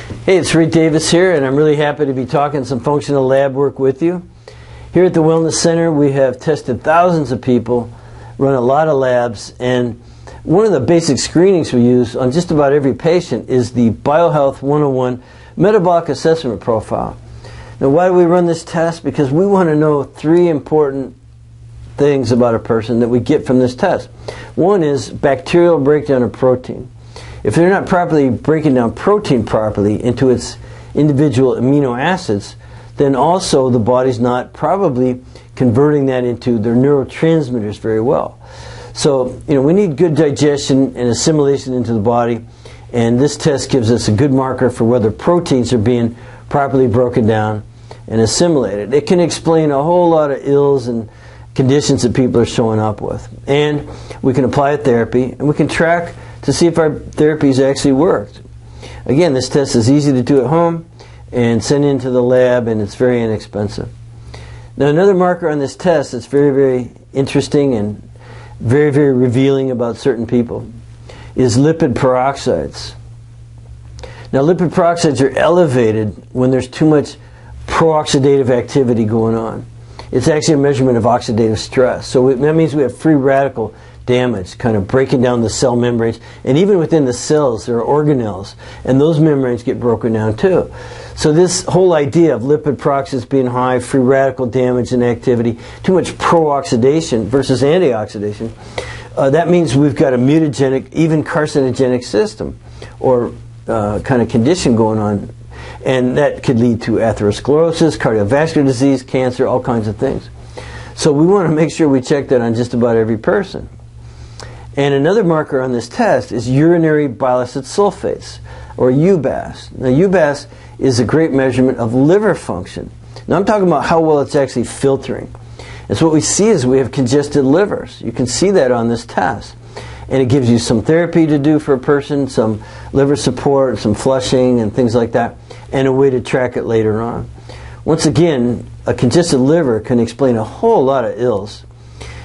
Hey, it's Rick Davis here, and I'm really happy to be talking some functional lab work with you. Here at the Wellness Center, we have tested thousands of people, run a lot of labs, and one of the basic screenings we use on just about every patient is the Biohealth 101 Metabolic Assessment Profile. Now, why do we run this test? Because we want to know three important things about a person that we get from this test. One is bacterial breakdown of protein. If they're not properly breaking down protein properly into its individual amino acids, then also the body's not probably converting that into their neurotransmitters very well. So, we need good digestion and assimilation into the body, and this test gives us a good marker for whether proteins are being properly broken down and assimilated. It can explain a whole lot of ills and conditions that people are showing up with. And we can apply a therapy, and we can track to see if our therapies actually worked. Again, this test is easy to do at home and send into the lab, and it's very inexpensive. Now, another marker on this test that's very, very interesting and very, very revealing about certain people is lipid peroxides. Now, lipid peroxides are elevated when there's too much pro-oxidative activity going on. It's actually a measurement of oxidative stress. So that means we have free radical damage, kind of breaking down the cell membranes. And even within the cells, there are organelles, and those membranes get broken down too. So this whole idea of lipid peroxides being high, free radical damage and activity, too much pro-oxidation versus antioxidation, that means we've got a mutagenic, even carcinogenic system or kind of condition going on. And that could lead to atherosclerosis, cardiovascular disease, cancer, all kinds of things. So we want to make sure we check that on just about every person. And another marker on this test is urinary bile acid sulfates, or UBAS. Now, UBAS is a great measurement of liver function. Now, I'm talking about how well it's actually filtering. And so what we see is we have congested livers. You can see that on this test. And it gives you some therapy to do for a person, some liver support, some flushing, and things like that, and a way to track it later on. Once again, a congested liver can explain a whole lot of ills.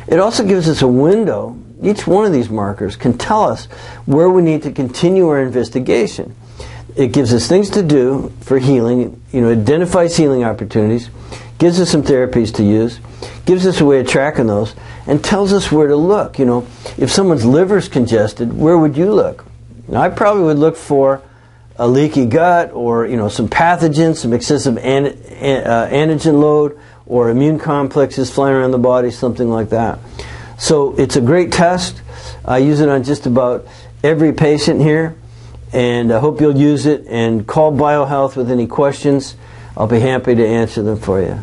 It also gives us a window. Each one of these markers can tell us where we need to continue our investigation. It gives us things to do for healing, identifies healing opportunities, gives us some therapies to use, gives us a way of tracking those, and tells us where to look. If someone's liver's congested, where would you look? Now, I probably would look for a leaky gut, or some pathogens, some excessive antigen load, or immune complexes flying around the body, something like that. So it's a great test. I use it on just about every patient here, and I hope you'll use it, and call Biohealth with any questions. I'll be happy to answer them for you.